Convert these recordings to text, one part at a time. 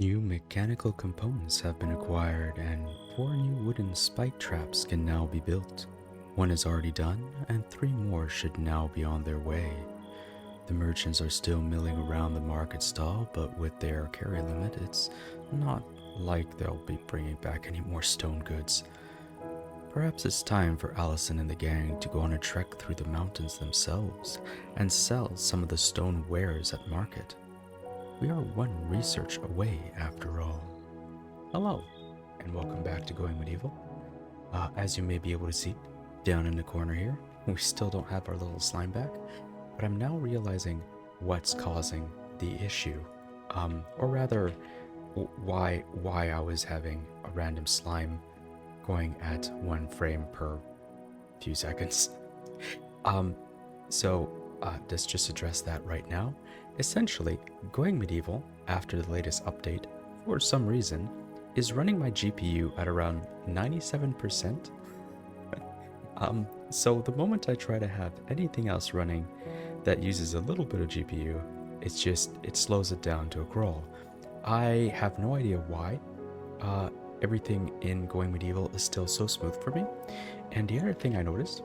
New mechanical components have been acquired and 4 new wooden spike traps can now be built. One is already done and 3 more should now be on their way. The merchants are still milling around the market stall, but with their carry limit, it's not like they'll be bringing back any more stone goods. Perhaps it's time for Alison and the gang to go on a trek through the mountains themselves and sell some of the stone wares at market. We are one research away after all. Hello, and welcome back to Going Medieval. As you may be able to see, down in the corner here, we still don't have our little slime back, but I'm now realizing what's causing the issue. Or rather, why I was having a random slime going at 1 frame per few seconds. Let's just address that right now. Essentially, Going Medieval, after the latest update, for some reason, is running my GPU at around 97%. So the moment I try to have anything else running that uses a little bit of GPU, it slows it down to a crawl. I have no idea why. Everything in Going Medieval is still so smooth for me. And the other thing I noticed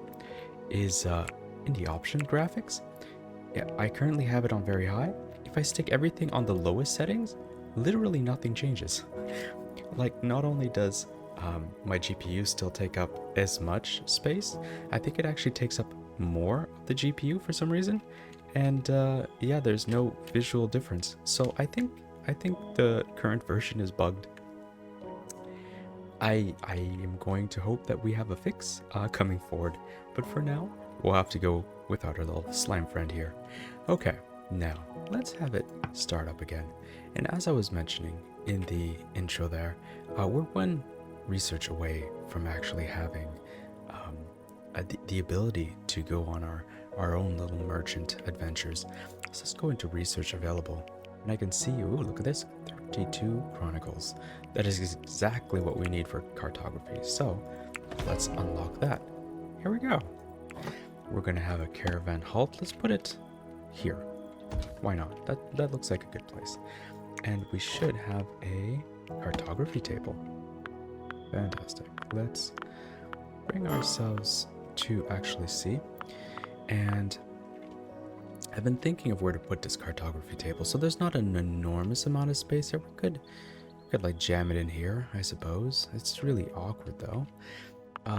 is in the option graphics, I currently have it on very high. If I stick everything on the lowest settings, literally nothing changes. Like, not only does my GPU still take up as much space, I think it actually takes up more of the GPU for some reason. And yeah, there's no visual difference. So I think the current version is bugged. I am going to hope that we have a fix coming forward, but for now, we'll have to go without our little slime friend here. Okay, now let's have it start up again. And as I was mentioning in the intro there, we're one research away from actually having the ability to go on our own little merchant adventures. So let's go into research available. And I can see, ooh, look at this, 32 chronicles. That is exactly what we need for cartography. So let's unlock that. Here we go. We're gonna have a caravan halt. Let's put it here. Why not? That looks like a good place. And we should have a cartography table. Fantastic. Let's bring ourselves to actually see. And I've been thinking of where to put this cartography table. So there's not an enormous amount of space here. We could like jam it in here, I suppose. It's really awkward though.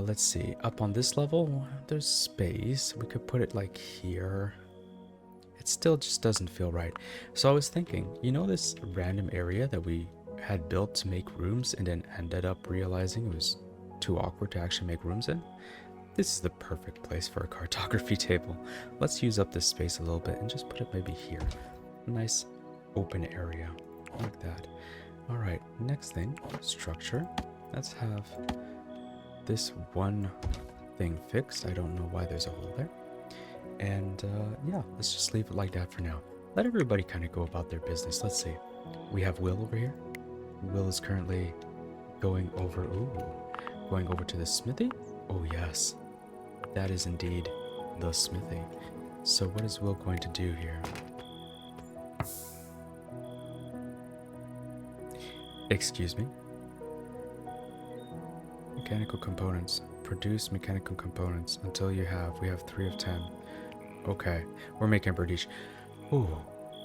Let's see. Up on this level, there's space. We could put it like here. It still just doesn't feel right. So I was thinking, you know, this random area that we had built to make rooms and then ended up realizing it was too awkward to actually make rooms in? This is the perfect place for a cartography table. Let's use up this space a little bit and just put it maybe here. Nice open area like that. All right, next thing, structure. Let's have this one thing fixed. I don't know why there's a hole there. And yeah, let's just leave it like that for now. Let everybody kind of go about their business. Let's see. We have Will over here. Will is currently going over to the smithy. Oh yes, that is indeed the smithy. So what is Will going to do here? Excuse me. Mechanical components. Produce mechanical components until we have 3 of 10. Okay, we're making a British. Ooh,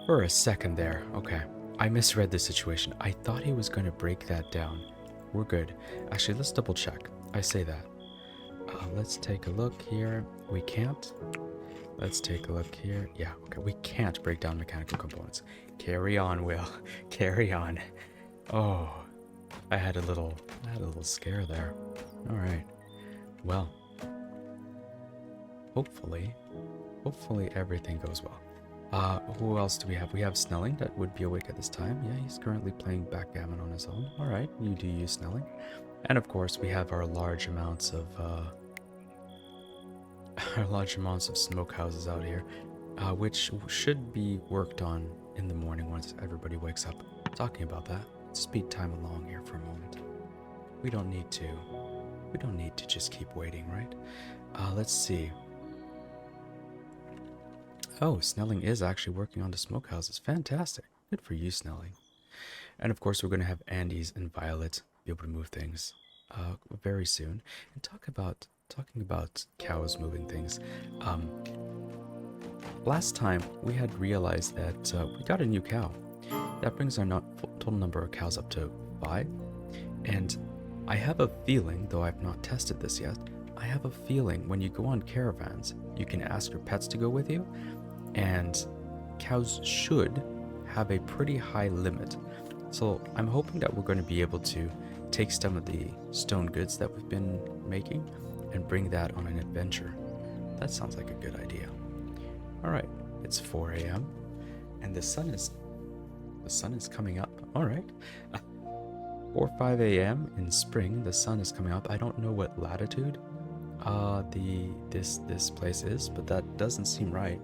for a second there. Okay, I misread the situation. I thought he was going to break that down. We're good. Actually, let's double check. I say that. Let's take a look here. We can't. Let's take a look here. Yeah, okay, we can't break down mechanical components. Carry on, Will. Carry on. Oh, I had a little scare there. All right. Well, hopefully everything goes well. Who else do we have? We have Snelling that would be awake at this time. Yeah, he's currently playing backgammon on his own. All right, you do use Snelling. And of course, we have our large amounts of smoke houses out here, which should be worked on in the morning once everybody wakes up. Talking about that, let's speed time along here for a moment. We don't need to just keep waiting, right? Let's see. Oh, Snelling is actually working on the smokehouses. Fantastic. Good for you, Snelling. And of course, we're going to have Andy's and Violet be able to move things very soon. And talking about cows moving things. Last time we had realized that we got a new cow. That brings our total number of cows up to 5. And I have a feeling, though I've not tested this yet, I have a feeling when you go on caravans, you can ask your pets to go with you, and cows should have a pretty high limit. So I'm hoping that we're going to be able to take some of the stone goods that we've been making and bring that on an adventure. That sounds like a good idea. Alright, it's 4 a.m. and the sun is coming up. Alright. 5 a.m. in spring, the sun is coming up. I don't know what latitude this place is, but that doesn't seem right.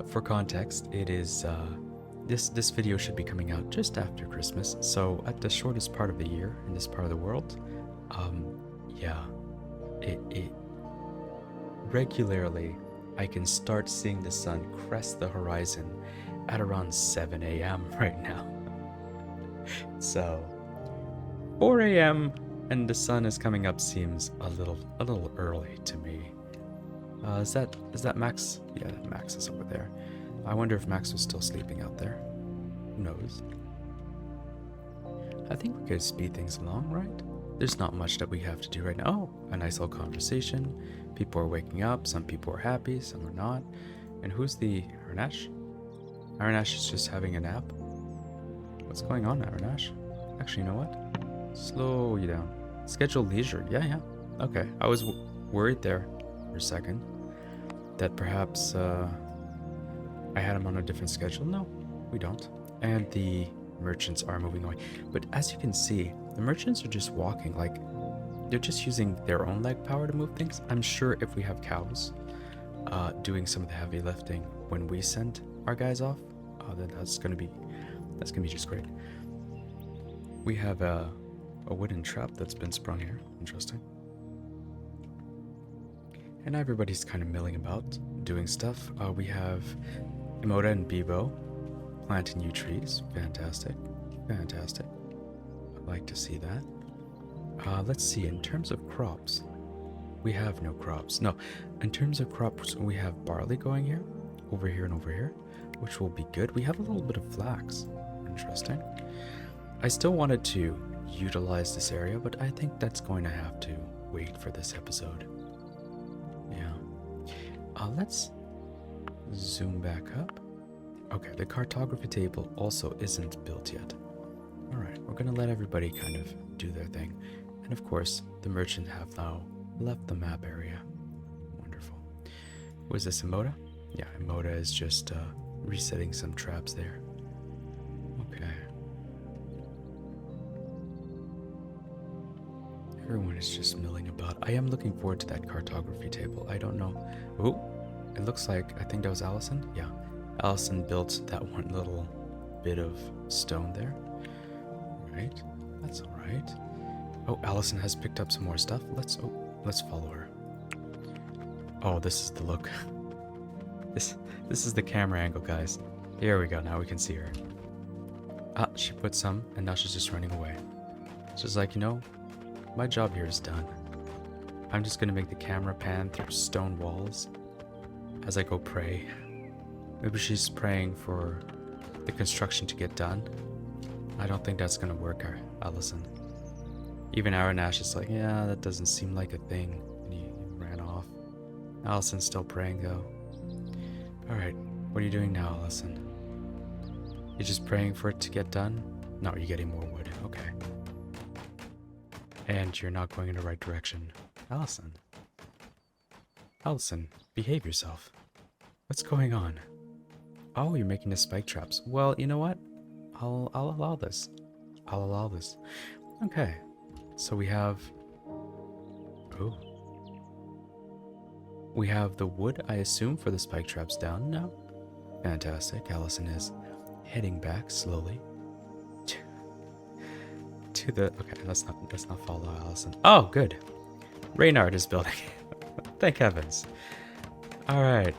For context, it is this video should be coming out just after Christmas, so at the shortest part of the year in this part of the world. Yeah, it regularly I can start seeing the sun crest the horizon at around 7 a.m. right now. So 4 a.m. and the sun is coming up seems a little early to me. Is that Max? Yeah, Max is over there. I wonder if Max was still sleeping out there. Who knows? I think we could speed things along, right? There's not much that we have to do right now. Oh, a nice little conversation. People are waking up. Some people are happy, some are not. And who's the Arnash? Arnash is just having a nap. What's going on, Arnash? Actually, you know what? Slow you down. Scheduled leisure. Yeah. Okay. I was worried there for a second that perhaps I had him on a different schedule. No, we don't. And the merchants are moving away. But as you can see, the merchants are just walking. Like, they're just using their own leg power to move things. I'm sure if we have cows doing some of the heavy lifting when we send our guys off, then that's gonna be just great. We have a wooden trap that's been sprung here. Interesting. And everybody's kind of milling about, doing stuff. We have Emoda and Bebo planting new trees. Fantastic. I'd like to see that. Let's see, in terms of crops, we have no crops. No, in terms of crops, we have barley going here, over here, and over here, which will be good. We have a little bit of flax. Interesting. I still wanted to utilize this area, but I think that's going to have to wait for this episode. Yeah. Let's zoom back up. Okay, the cartography table also isn't built yet. Alright, we're gonna let everybody kind of do their thing. And of course, the merchant have now left the map area. Wonderful. Was this Emoda? Yeah, Emoda is just resetting some traps there. Okay. Everyone is just milling about. I am looking forward to that cartography table. I don't know. Oh, it looks like, I think that was Alison? Yeah. Alison built that one little bit of stone there. Right. That's alright. Oh, Alison has picked up some more stuff. Let's follow her. Oh, this is the look. This is the camera angle, guys. Here we go. Now we can see her. She put some, and now she's just running away. She's like, you know, my job here is done. I'm just gonna make the camera pan through stone walls as I go pray. Maybe she's praying for the construction to get done. I don't think that's gonna work, Alison. Even Aranash is like, yeah, that doesn't seem like a thing. And he ran off. Alison's still praying though. Alright, what are you doing now, Alison? You're just praying for it to get done? No, you're getting more wood. Okay. And you're not going in the right direction. Alison. Alison, behave yourself. What's going on? Oh, you're making the spike traps. Well, you know what? I'll allow this. I'll allow this. Okay. So we have... Oh. We have the wood, I assume, for the spike traps down now. Fantastic. Alison is heading back slowly to the... Okay, let's not follow Alison. Oh, good. Reynard is building. Thank heavens. Alright.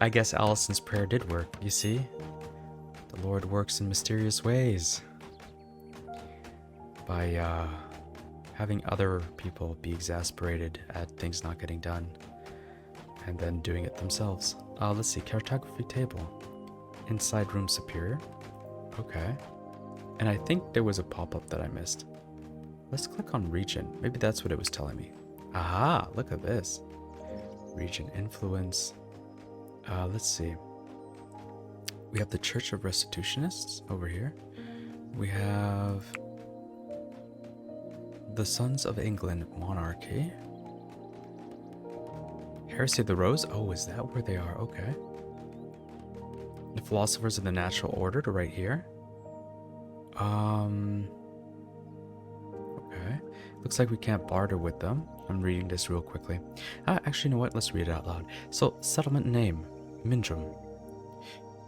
I guess Alison's prayer did work, you see? The Lord works in mysterious ways by having other people be exasperated at things not getting done and then doing it themselves. Let's see, cartography table. Inside room superior. Okay. And I think there was a pop-up that I missed. Let's click on region. Maybe that's what it was telling me. Aha, look at this. Region influence. Let's see. We have the Church of Restitutionists over here. We have the Sons of England monarchy. Heresy of the Rose. Oh, is that where they are? Okay. The Philosophers of the Natural Order to right here. Okay. Looks like we can't barter with them. I'm reading this real quickly. Actually, you know what? Let's read it out loud. So, settlement name, Mindrum.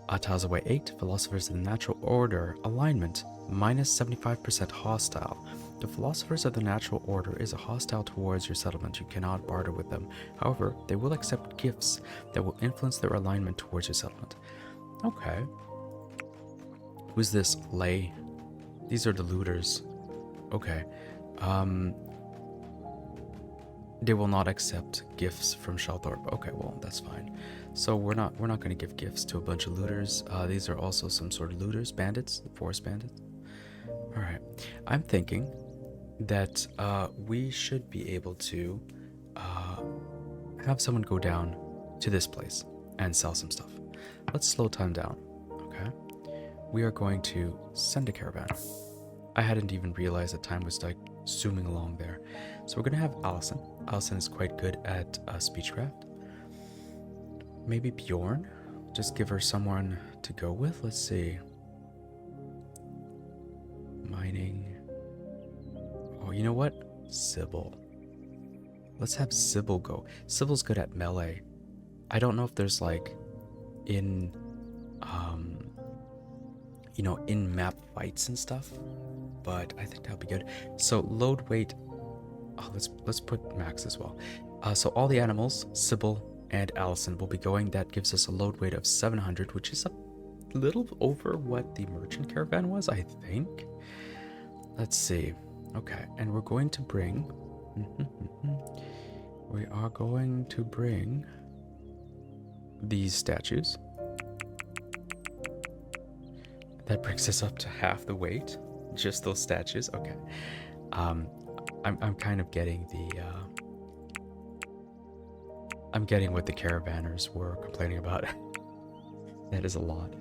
Tazaway 8, Philosophers of the Natural Order, alignment, -75% hostile. The Philosophers of the Natural Order is hostile towards your settlement. You cannot barter with them. However, they will accept gifts that will influence their alignment towards your settlement. Okay. Who's this? Lay. These are the looters. Okay. They will not accept gifts from Shelthorpe. Okay, well, that's fine. So we're not going to give gifts to a bunch of looters. These are also some sort of looters, bandits, forest bandits. All right. I'm thinking that we should be able to have someone go down to this place and sell some stuff. Let's slow time down. Okay. We are going to send a caravan. I hadn't even realized that time was like zooming along there. So we're going to have Alison. Alison is quite good at speechcraft. Maybe Bjorn? Just give her someone to go with. Let's see. Mining. Oh, you know what? Sybil. Let's have Sybil go. Sybil's good at melee. I don't know if there's like in-map fights and stuff, but I think that'll be good. So load weight. Oh, let's put Max as well. So all the animals, Sybil and Alison, will be going. That gives us a load weight of 700, which is a little over what the merchant caravan was, I think. Let's see. Okay, and we're going to bring. We are going to bring these statues. That brings us up to half the weight. Just those statues. Okay. I'm kind of getting the I'm getting what the caravanners were complaining about. That is a lot.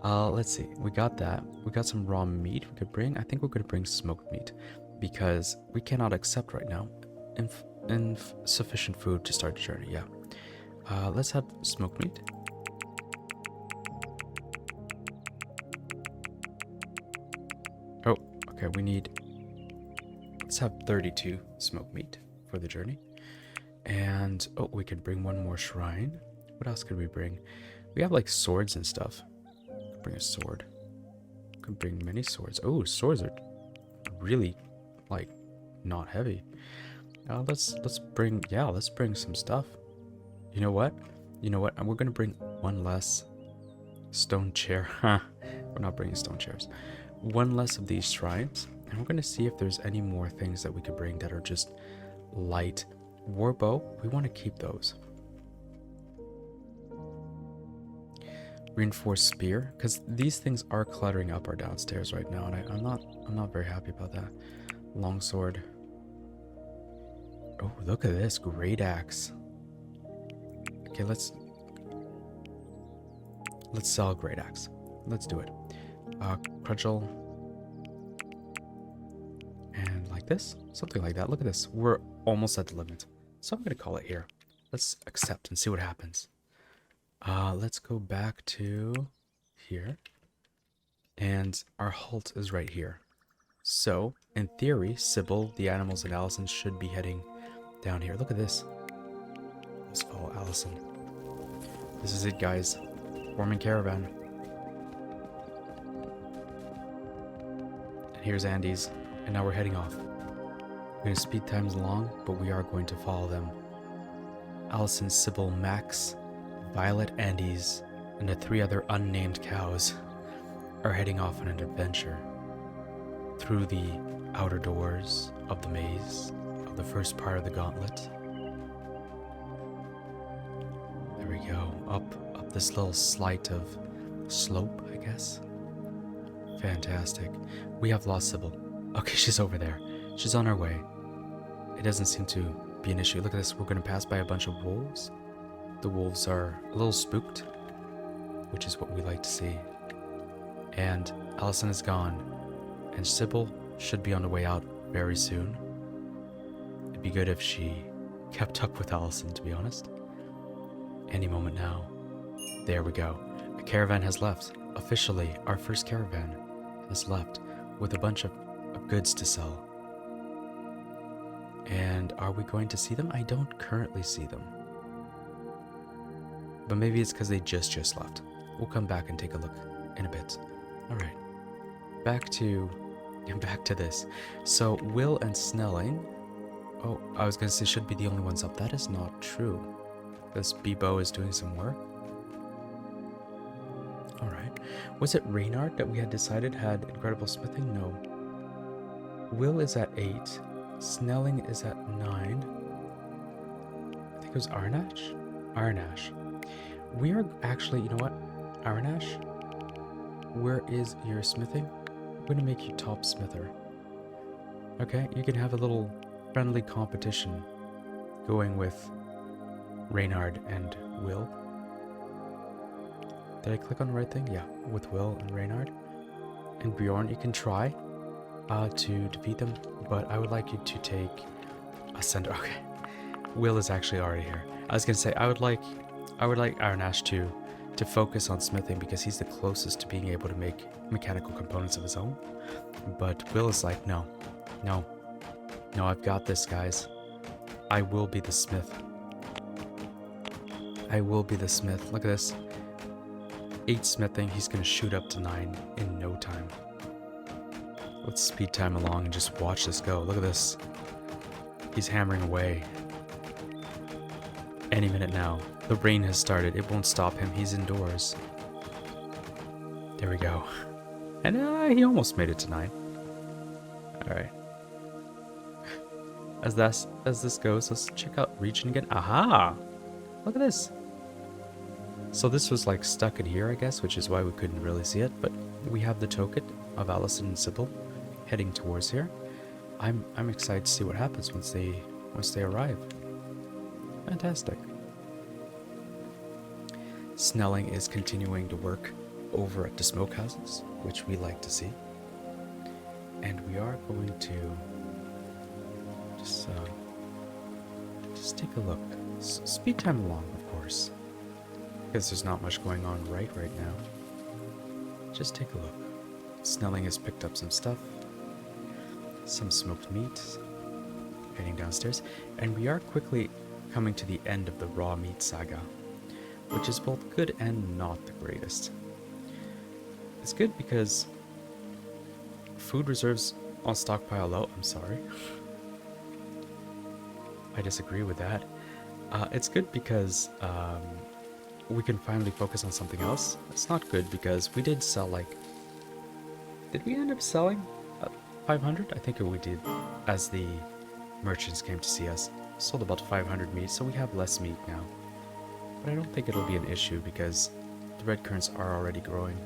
Let's see. We got that. We got some raw meat we could bring. I think we're going to bring smoked meat because we cannot accept right now insufficient food to start the journey. Yeah. Let's have smoked meat. Oh, okay. Let's have 32 smoked meat for the journey. And, oh, we could bring one more shrine. What else could we bring? We have, like, swords and stuff. Bring a sword. Could bring many swords. Oh, swords are really, like, not heavy. Let's bring some stuff. You know what? And we're going to bring one less stone chair. We're not bringing stone chairs. One less of these shrines. And we're going to see if there's any more things that we could bring that are just light. Warbow, we want to keep those. Reinforced spear, because these things are cluttering up our downstairs right now, and I'm not very happy about that. Longsword. Oh, look at this great axe. Okay, let's sell a great axe. Let's do it. Cudgel. And like this, something like that. Look at this. We're almost at the limit. So I'm going to call it here. Let's accept and see what happens. Let's go back to here. And our halt is right here. So, in theory, Sybil, the animals, and Alison should be heading down here. Look at this. Let's follow Alison. This is it, guys. Forming caravan. And here's Andy's. And now we're heading off. We're going to speed times along, but we are going to follow them. Alison, Sybil, Max, Violet, Andes, and the 3 other unnamed cows. are heading off on an adventure through the outer doors of the maze of the first part of the gauntlet. There we go, up this little slight of slope, I guess. Fantastic. We have lost Sybil. Okay, she's over there. She's on her way. It doesn't seem to be an issue. Look at this, we're going to pass by a bunch of wolves. The wolves are a little spooked, which is what we like to see. And Alison is gone, and Sybil should be on the way out very soon. It'd be good if she kept up with Alison, to be honest. Any moment now. There we go. A caravan has left. Officially, our first caravan has left with a bunch of goods to sell. And are we going to see them? I don't currently see them. But maybe it's because they just left. We'll come back and take a look in a bit. Alright. Back to this. So Will and Snelling. Oh, I was going to say should be the only ones up. That is not true. This Bebo is doing some work. Alright. Was it Reynard that we had decided had incredible smithing? No. Will is at 8. Snelling is at 9. I think it was Arnash? Arnash. We are actually, you know what? Arnash, where is your smithing? I'm going to make you top smither. Okay, you can have a little friendly competition going with Reynard and Will. Did I click on the right thing? Yeah, with Will and Reynard. And Bjorn, you can try to defeat them, but I would like you to take a center. Okay, Will is actually already here. I was gonna say I would like Arnash to focus on smithing because he's the closest to being able to make mechanical components of his own. But Will is like, no, I've got this, guys. I will be the smith. I will be the smith. Look at this. 8 smithing, he's gonna shoot up to 9 in no time. Let's speed time along and just watch this go. Look at this. He's hammering away. Any minute now. The rain has started. It won't stop him. He's indoors. There we go. And he almost made it to 9. Alright. As this goes, let's check out region again. Aha! Look at this. So this was like stuck in here, I guess, which is why we couldn't really see it. But we have the token of Alison and Sybil heading towards here. I'm excited to see what happens once they arrive. Fantastic. Snelling is continuing to work over at the smokehouses, which we like to see. And we are going to just take a look. Speed time along, of course, because there's not much going on right now. Just take a look. Snelling has picked up some stuff, some smoked meat, heading downstairs, and we are quickly coming to the end of the raw meat saga, which is both good and not the greatest. It's good because food reserves on stockpile low. I'm sorry. I disagree with that. It's good because we can finally focus on something else. It's not good because we did sell did we end up selling 500? I think we did, as the merchants came to see us. Sold about 500 meat, so we have less meat now. But I don't think it'll be an issue because the red currants are already growing.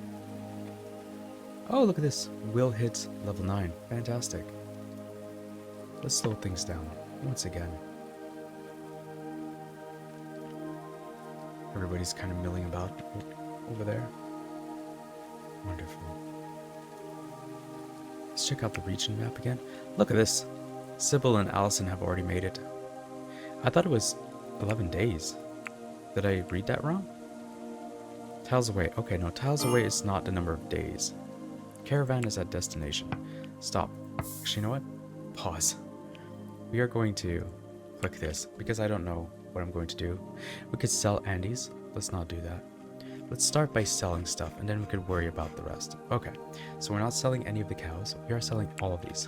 Oh, look at this. Will hit level 9. Fantastic. Let's slow things down once again. Everybody's kind of milling about over there. Wonderful. Let's check out the region map again. Look at this. Sybil and Alison have already made it. I thought it was 11 days. Did I read that wrong? Tiles away. Okay, no, tiles away is not the number of days. Caravan is at destination. Stop. Actually, you know what? Pause. We are going to click this because I don't know what I'm going to do. We could sell Andes. Let's not do that. Let's start by selling stuff and then we could worry about the rest. Okay, so we're not selling any of the cows. We are selling all of these.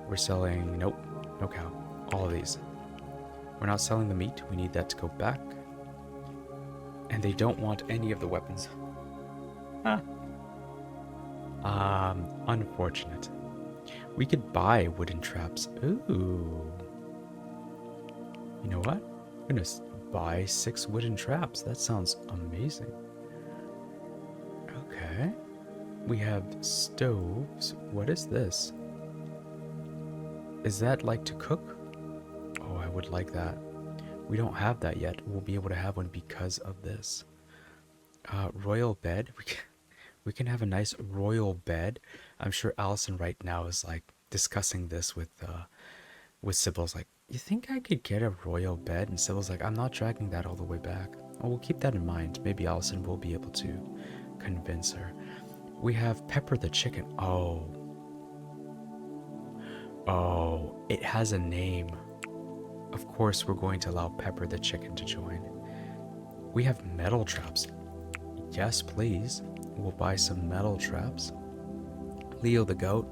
We're selling, nope, no cow. All of these. We're not selling the meat. We need that to go back. And they don't want any of the weapons. Ah. Unfortunate. We could buy wooden traps. Ooh. You know what? I'm gonna buy 6 wooden traps. That sounds amazing. Okay. We have stoves. What is this? Is that like to cook? Oh, I would like that. We don't have that yet. We'll be able to have one because of this. Royal bed. We can have a nice royal bed. I'm sure Allison right now is like discussing this with Sybil's like, you think I could get a royal bed? And Sybil's like, I'm not dragging that all the way back. Oh, we'll keep that in mind. Maybe Allison will be able to convince her. We have Pepper the chicken. Oh, it has a name. Of course, we're going to allow Pepper the chicken to join. We have metal traps. Yes, please. We'll buy some metal traps. Leo the goat.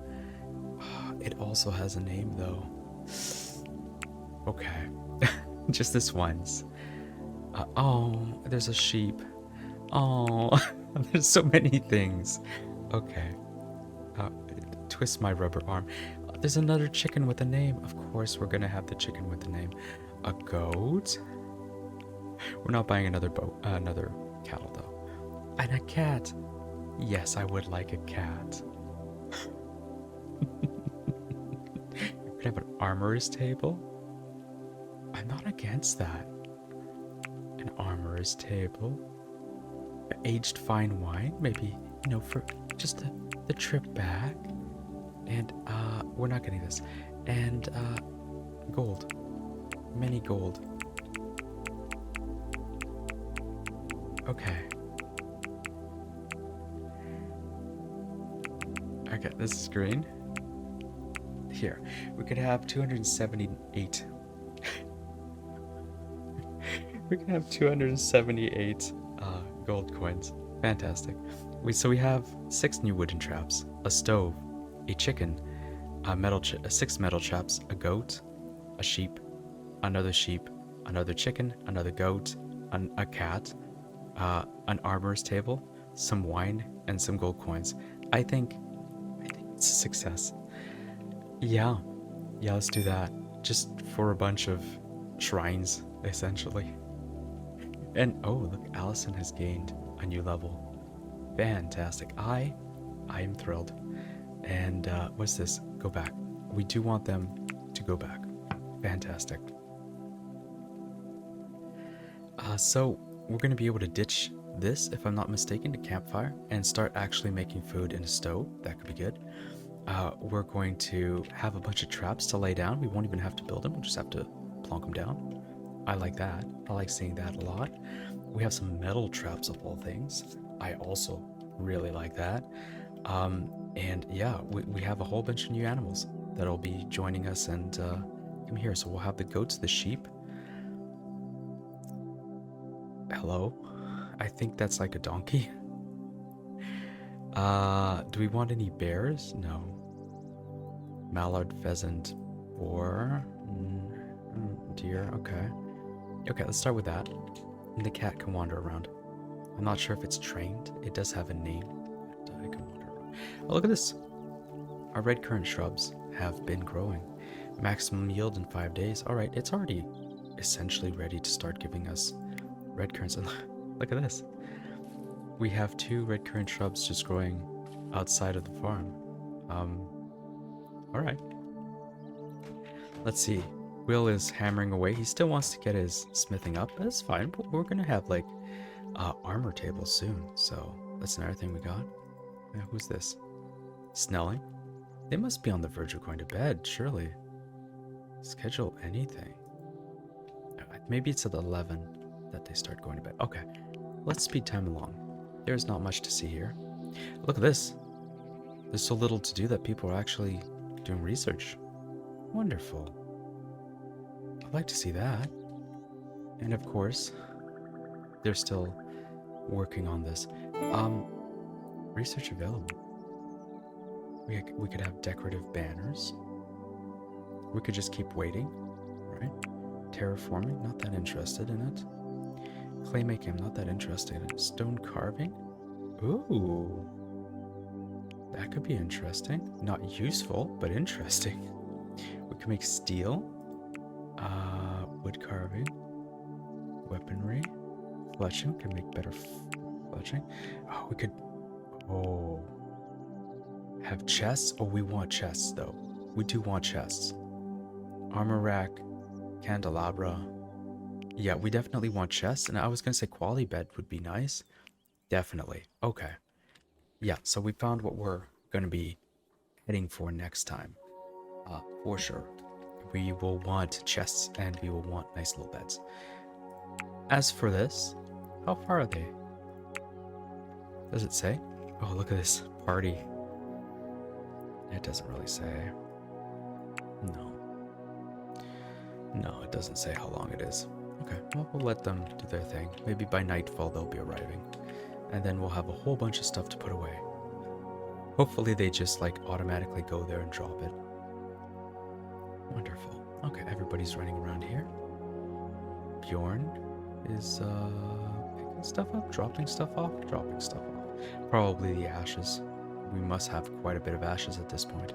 It also has a name though. Okay. Just this once. Oh, there's a sheep. Oh, there's so many things. Okay. Twist my rubber arm. There's another chicken with a name. Of course, we're gonna have the chicken with a name. A goat. We're not buying another cattle though. And a cat. Yes, I would like a cat. We could have an armorer's table. I'm not against that. An armorer's table. Aged fine wine, maybe, you know, for just the trip back. And we're not getting this. And gold. Many gold. Okay. Okay, this is green. Here, we could have 278. We can have 278 gold coins. Fantastic. So we have 6 new wooden traps, a stove, a chicken, 6 metal traps, a goat, a sheep, another chicken, another goat, a cat, an armorer's table, some wine, and some gold coins. I think it's a success. Yeah, let's do that. Just for a bunch of shrines, essentially. And oh, look, Allison has gained a new level. Fantastic. I am thrilled. And what's this? Go back. We do want them to go back. Fantastic. So we're going to be able to ditch this, if I'm not mistaken, to campfire and start actually making food in a stove. That could be good. We're going to have a bunch of traps to lay down. We won't even have to build them. We'll just have to plonk them down. I like that. I like seeing that a lot. We have some metal traps of all things. I also really like that. And yeah, we have a whole bunch of new animals that'll be joining us and come here. So we'll have the goats, the sheep. Hello? I think that's like a donkey. Do we want any bears? No. Mallard, pheasant, boar, deer. Okay. Okay, let's start with that. And the cat can wander around. I'm not sure if it's trained. It does have a name. It can wander around. Oh, look at this. Our red currant shrubs have been growing. Maximum yield in 5 days. All right, it's already essentially ready to start giving us red currants. And look at this. We have 2 red currant shrubs just growing outside of the farm. All right. Let's see. Will is hammering away. He still wants to get his smithing up. That's fine. But we're gonna have like armor tables soon. So that's another thing we got. Yeah, who's this? Snelling. They must be on the verge of going to bed. Surely. Schedule anything. Maybe it's at 11 that they start going to bed. Okay. Let's speed time along. There's not much to see here. Look at this. There's so little to do that people are actually doing research. Wonderful. I'd like to see that. And of course, they're still working on this. Research available. We could have decorative banners. We could just keep waiting, right? Terraforming, not that interested in it. Claymaking, I'm not that interested in it. Stone carving? Ooh. That could be interesting. Not useful, but interesting. We can make steel, wood carving, weaponry, fletching. Can make better fletching. Oh, we could. Oh, have chests. Oh, we want chests though. We do want chests. Armor rack, candelabra. Yeah, we definitely want chests. And I was gonna say quality bed would be nice. Definitely. Okay. Yeah. So we found what we're gonna be heading for next time. For sure. We will want chests and we will want nice little beds. As for this, how far are they? Does it say? Oh, look at this party. It doesn't really say. No. No, it doesn't say how long it is. Okay, well, we'll let them do their thing. Maybe by nightfall they'll be arriving. And then we'll have a whole bunch of stuff to put away. Hopefully they just like automatically go there and drop it. Wonderful. Okay, everybody's running around here. Bjorn is picking stuff up, dropping stuff off. Probably the ashes. We must have quite a bit of ashes at this point.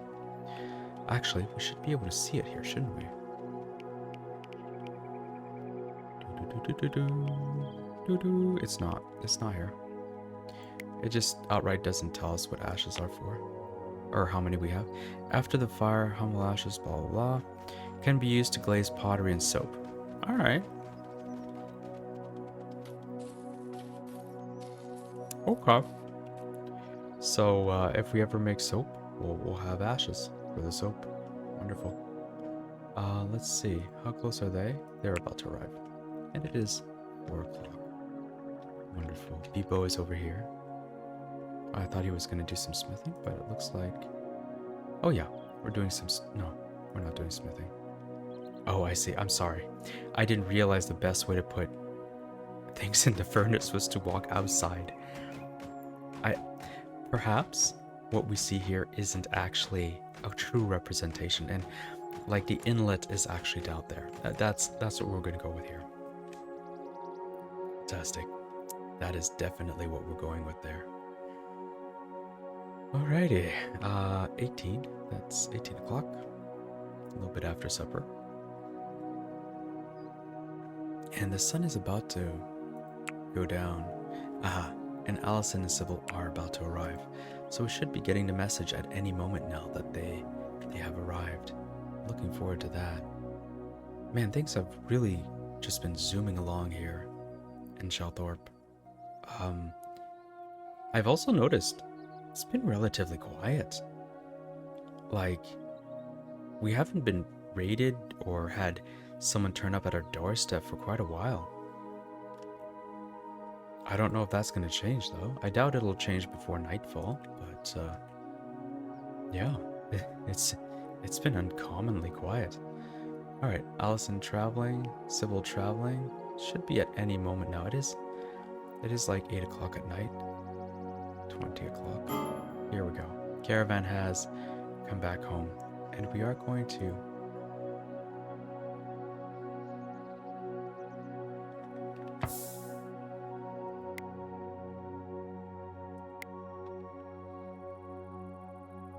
Actually, we should be able to see it here, shouldn't we? It's not. It's not here. It just outright doesn't tell us what ashes are for. Or how many we have. After the fire, humble ashes, blah blah blah. Can be used to glaze pottery and soap. Alright. Okay. So if we ever make soap, we'll have ashes for the soap. Wonderful. Let's see. How close are they? They're about to arrive. And it is 4 o'clock. Wonderful. Beepo is over here. I thought he was going to do some smithing, but it looks like... Oh yeah, we're doing some... No, we're not doing smithing. Oh, I see. I'm sorry. I didn't realize the best way to put things in the furnace was to walk outside. Perhaps what we see here isn't actually a true representation, and like the inlet is actually down there. That's what we're going to go with here. Fantastic. That is definitely what we're going with there. Alrighty, 18. That's 18 o'clock. A little bit after supper. And the sun is about to go down. Aha, and Alison and Sybil are about to arrive. So we should be getting the message at any moment now that they have arrived. Looking forward to that. Man, things have really just been zooming along here in Shelthorpe. I've also noticed it's been relatively quiet. Like, we haven't been raided or had someone turn up at our doorstep for quite a while. I don't know if that's going to change, though. I doubt it'll change before nightfall, but, yeah, it's been uncommonly quiet. Alright, Alison traveling, Sybil traveling. Should be at any moment now. It is like 8 o'clock at night. 20 o'clock. Here we go. Caravan has come back home, and we are going to...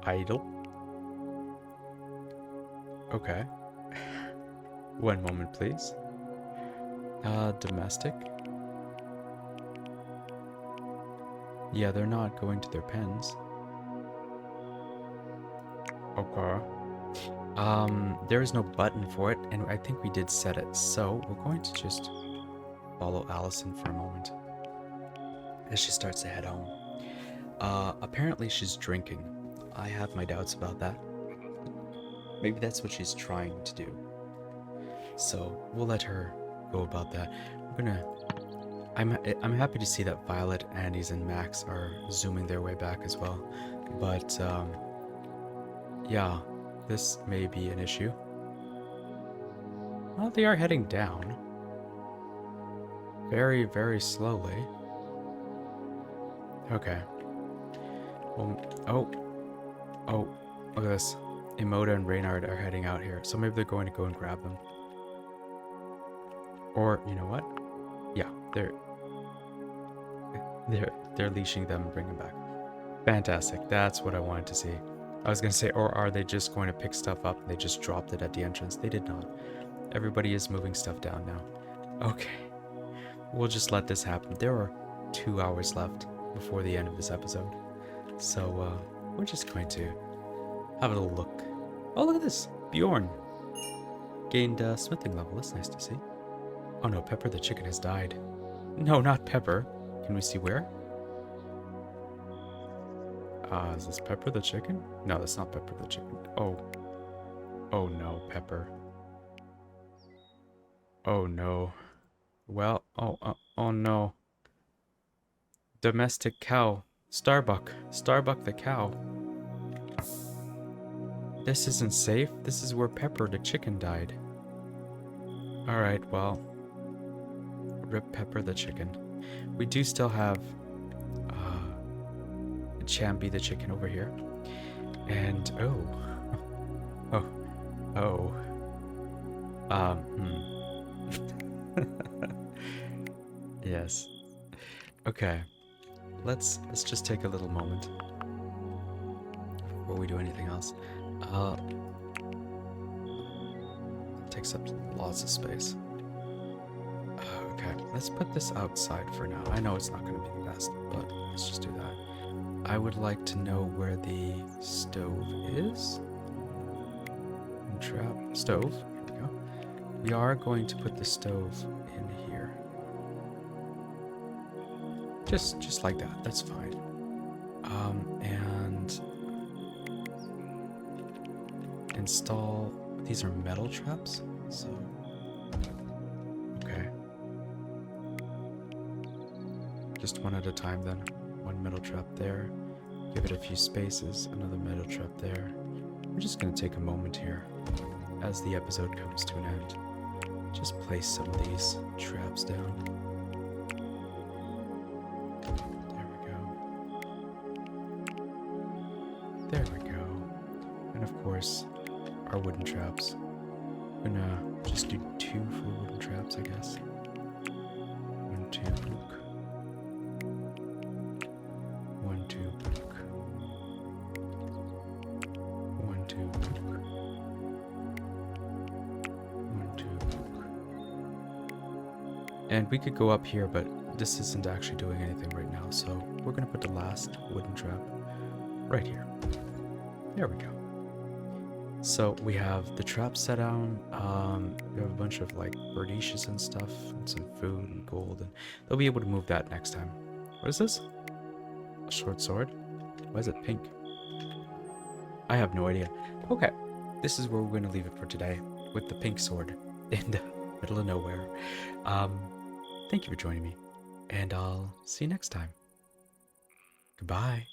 idle. Okay. One moment, please. Domestic. Yeah, they're not going to their pens. Okay. There is no button for it, and I think we did set it. So we're going to just follow Alison for a moment as she starts to head home. Apparently she's drinking. I have my doubts about that. Maybe that's what she's trying to do. So we'll let her go about that. I'm happy to see that Violet, Andes, and Max are zooming their way back as well. But yeah, this may be an issue. Well, they are heading down. Very, very slowly. Okay. Well, oh, look at this. Emoda and Reynard are heading out here, so maybe they're going to go and grab them. Or, you know what? Yeah, they're leashing them and bringing them back. Fantastic. That's what I wanted to see. I was going to say, or are they just going to pick stuff up and they just dropped it at the entrance? They did not. Everybody is moving stuff down now. Okay. We'll just let this happen. There are 2 hours left before the end of this episode. So, we're just going to have a little look. Oh, look at this. Bjorn. Gained smithing level. That's nice to see. Oh no, Pepper the chicken has died. No, not Pepper. Can we see where? Is this Pepper the chicken? No, that's not Pepper the chicken. Oh. Oh no, Pepper. Oh no. Well, oh no. Domestic cow. Starbuck. Starbuck the cow. This isn't safe. This is where Pepper the chicken died. Alright, well. Rip Pepper the chicken. We do still have Champy the chicken over here. And yes. Okay. Let's just take a little moment before we do anything else. It takes up lots of space. Okay, let's put this outside for now. I know it's not going to be the best, but let's just do that. I would like to know where the stove is. Trap stove. Here we go. We are going to put the stove in here. Just like that. That's fine. And install. These are metal traps, so okay. Just one at a time then. One metal trap there. Give it a few spaces. Another metal trap there. We're just going to take a moment here as the episode comes to an end. Just place some of these traps down. There we go. There we go. And of course, our wooden traps. I'm gonna just do 2 for the wooden traps, I guess. 1, 2, book. 1, 2, book. 1, 2, book. 1, 2, book. And we could go up here, but this isn't actually doing anything right now, so we're gonna put the last wooden trap right here. There we go. So we have the trap set down. We have a bunch of like birdiches and stuff, and some food and gold, and they'll be able to move that next time. What is this? A short sword? Why is it pink? I have no idea. Okay, this is where we're going to leave it for today with the pink sword in the middle of nowhere. Thank you for joining me, and I'll see you next time. Goodbye.